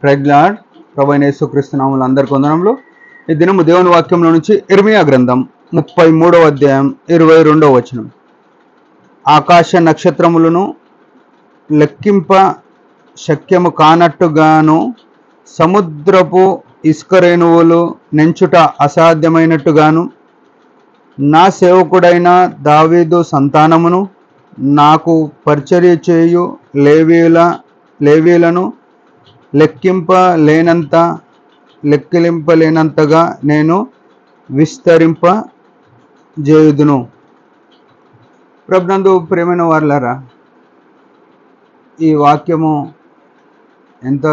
Praise lord. ప్రభువైన యేసుక్రీస్తు నామములో అందరికీ వందనములు. ఈ దినము దేవుని వాక్యంలో నుంచి ఇర్మియా గ్రంథం 33వ అధ్యాయం 22వ వచనం. ఆకాశ నక్షత్రములను లెక్కింప శక్యము కానట్టుగాను సముద్రపు ఇసుక రేణువులు నెంచుట అసాధ్యమైనట్టుగాను నా సేవకుడైన దావీదు సంతానమును నాకు పరిచర్య చేయు లేవీలను లెక్కింపలేనంతగా నేను విస్తరింపజేయుదును. ప్రభునందు ప్రియమైన వారలారా, ఈ వాక్యము ఎంత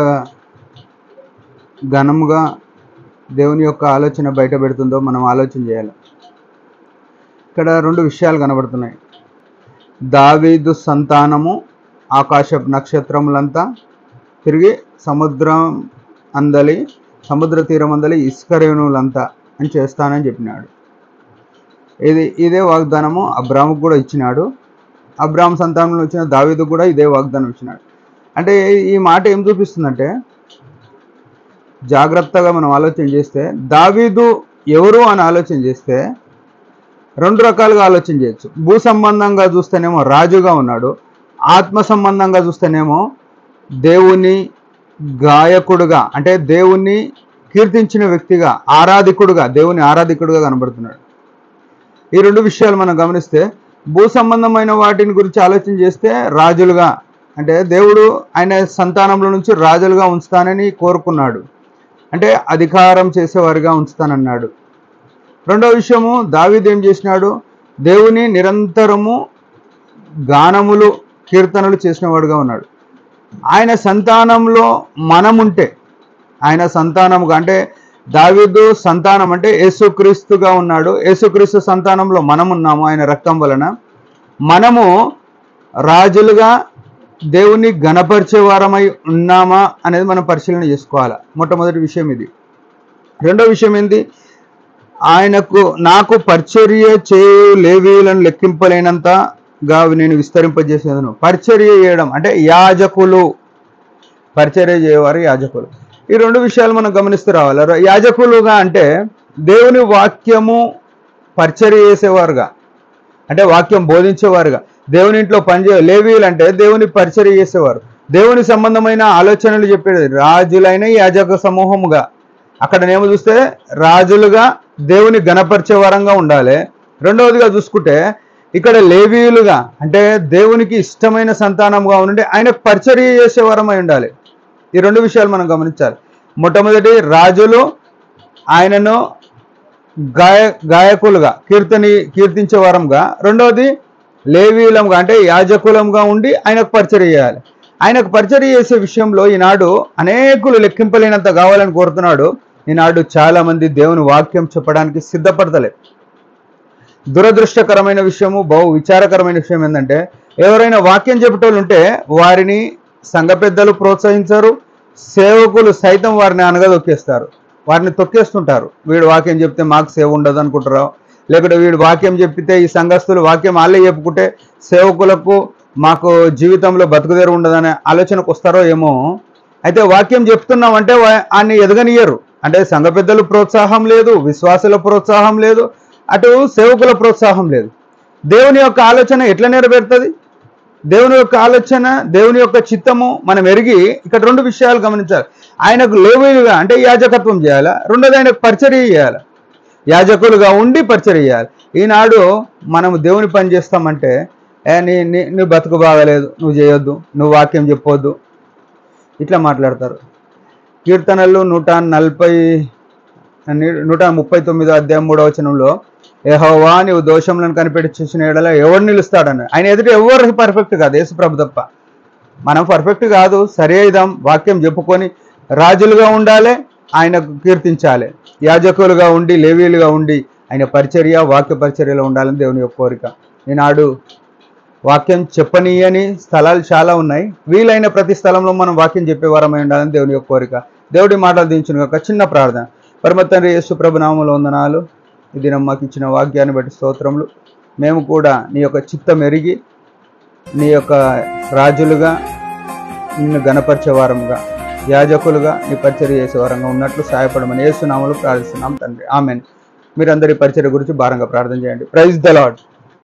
ఘనముగా దేవుని యొక్క ఆలోచన బయట పెడుతుందో మనం ఆలోచన చేయాలి. ఇక్కడ రెండు విషయాలు కనబడుతున్నాయి. దావీదు సంతానము ఆకాశపు నక్షత్రములంతా తిరిగి సముద్ర తీరం అందలి ఇసుక రేణువులంతా అని చేస్తానని చెప్పినాడు. ఇదే వాగ్దానము అబ్రాహాముకు కూడా ఇచ్చినాడు. అబ్రాహాము సంతానంలో వచ్చిన దావీదు కూడా ఇదే వాగ్దానం ఇచ్చినాడు. అంటే ఈ మాట ఏం చూపిస్తుందంటే, జాగ్రత్తగా మనం ఆలోచన చేస్తే, దావీదు ఎవరు అని ఆలోచన చేస్తే రెండు రకాలుగా ఆలోచన చేయొచ్చు. భూ సంబంధంగా చూస్తేనేమో రాజుగా ఉన్నాడు, ఆత్మ సంబంధంగా చూస్తేనేమో దేవుని గాయకుడుగా, అంటే దేవుణ్ణి కీర్తించిన వ్యక్తిగా, దేవుని ఆరాధికుడుగా కనబడుతున్నాడు. ఈ రెండు విషయాలు మనం గమనిస్తే, భూ సంబంధమైన వాటిని గురించి ఆలోచన చేస్తే రాజులుగా, అంటే దేవుడు ఆయన సంతానంలో నుంచి రాజులుగా ఉంచుతానని కోరుకున్నాడు, అంటే అధికారం చేసేవారిగా ఉంచుతానన్నాడు. రెండో విషయము, దావీదు ఏం చేసినాడు, దేవుని నిరంతరము గానములు కీర్తనలు చేసినవాడుగా ఉన్నాడు. ఆయన సంతానంలో మనముంటే, ఆయన సంతానముగా, అంటే దావీదు సంతానం అంటే యేసుక్రీస్తుగా ఉన్నాడు. యేసుక్రీస్తు సంతానంలో మనమున్నాము. ఆయన రక్తం వలన మనము రాజులుగా దేవుని గణపరిచే వారమై ఉన్నామా అనేది మనం పరిశీలన చేసుకోవాలి. మొట్టమొదటి విషయం ఇది. రెండో విషయం ఏంది, నాకు పరిచర్య చేయు లేవీయులను లెక్కింపలేనంతగా నేను విస్తరింపజేసేదను. పరిచర్య చేయడం అంటే యాజకులు, పరిచర్య చేయవారు యాజకులు. ఈ రెండు విషయాలు మనం గమనిస్తూ రావాలి. యాజకులుగా అంటే దేవుని వాక్యము పరిచర్య చేసేవారుగా, అంటే వాక్యం బోధించేవారుగా, దేవుని ఇంట్లో లేవీయులు అంటే దేవుని పరిచర్య చేసేవారు, దేవుని సంబంధమైన ఆలోచనలు చెప్పేది. రాజులైన యాజక సమూహముగా, అక్కడనేమో చూస్తే రాజులుగా దేవుని గణపరిచే వారంగా ఉండాలి. రెండవదిగా చూసుకుంటే ఇక్కడ లేవీయులుగా, అంటే దేవునికి ఇష్టమైన సంతానంగా ఉండి ఆయనకు పరిచర్య చేసే వారమై ఉండాలి. ఈ రెండు విషయాలు మనం గమనించాలి. మొట్టమొదటి రాజులు ఆయనను గాయకులుగా కీర్తించే వారంగా, రెండవది లేవీయులంగా అంటే యాజకులంగా ఉండి ఆయనకు పరిచర్య చేయాలి. ఆయనకు పరిచర్య చేసే విషయంలో ఈనాడు అనేకులు లెక్కింపలేనంత కావాలని కోరుతున్నాడు. ఈనాడు చాలా మంది దేవుని వాక్యం చెప్పడానికి సిద్ధపడతలేదు. దురదృష్టకరమైన విషయము, బహు విచారకరమైన విషయం ఏంటంటే, ఎవరైనా వాక్యం చెప్పేటోళ్ళు ఉంటే వారిని సంఘ పెద్దలు ప్రోత్సహించరు, సేవకులు సైతం వారిని అనగదొక్కేస్తారు, వారిని తొక్కేస్తుంటారు. వీడు వాక్యం చెప్తే మాకు సేవ ఉండదు అనుకుంటారు, లేకుంటే వీడు వాక్యం చెప్పితే ఈ సంఘస్థులు వాక్యం వాళ్ళే చెప్పుకుంటే సేవకులకు మాకు జీవితంలో బతుకుదేరు ఉండదనే ఆలోచనకు వస్తారో ఏమో. అయితే వాక్యం చెప్తున్నామంటే ఆయన్ని ఎదగనియరు. అంటే సంఘ పెద్దలు ప్రోత్సాహం లేదు, విశ్వాసుల ప్రోత్సాహం లేదు, అటు సేవకుల ప్రోత్సాహం లేదు. దేవుని యొక్క ఆలోచన ఎట్లా నెరవేరుతుంది? దేవుని యొక్క ఆలోచన, దేవుని యొక్క చిత్తము మనం ఎరిగి ఇక్కడ రెండు విషయాలు గమనించాలి. ఆయనకు లేవీయులుగా అంటే యాజకత్వం చేయాలి, రెండోది ఆయనకు పరిచర్య చేయాలి, యాజకులుగా ఉండి పరిచర్య చేయాలి. ఈనాడు మనము దేవుని పని చేస్తామంటే, నీ బతుకు బాగలేదు, నువ్వు చేయొద్దు, నువ్వు వాక్యం చెప్పొద్దు, ఇట్లా మాట్లాడతారు. కీర్తనలు 139వ అధ్యాయం 3వ వచనంలో, యెహోవా నీవు దోషములను కనిపెట్టించిన యెడల ఎవరు నిలుస్తాడని. ఆయన ఎదుట ఎవరు పర్ఫెక్ట్ కాదు, యేసుప్రభు తప్ప. మనం పర్ఫెక్ట్ కాదు, సరి అయిదాం, వాక్యం చెప్పుకొని రాజులుగా ఉండాలి, ఆయనకు కీర్తించాలి, యాజకులుగా ఉండి లేవీయులుగా ఉండి ఆయన పరిచర్య, వాక్య పరిచర్యలో ఉండాలని దేవుని యొక్క కోరిక. ఈనాడు వాక్యం చెప్పనీయని స్థలాలు చాలా ఉన్నాయి. వీలైన ప్రతి స్థలంలో మనం వాక్యం చెప్పేవారమై ఉండాలని దేవుని యొక్క కోరిక. దేవుడి మాటలు దించును ఒక చిన్న ప్రార్థన. పరమ తండ్రి యేసు ప్రభు నామములో వందనాలు. ఈ దినం మాకు ఇచ్చిన వాక్యాన్ని బట్టి స్తోత్రములు. మేము కూడా నీ యొక్క చిత్తం ఎరిగి నీ యొక్క రాజులుగా నిన్ను గణపరిచే వారముగా యాజకులుగా నీ పరిచర్య చేసే వారంగా ఉన్నట్లు సహాయపడమని యేసు నామములో ప్రార్థిస్తున్నాం తండ్రి. ఆమేన్. మీరందరి పరిచర్య గురించి భారంగా ప్రార్థన చేయండి. Praise the lord.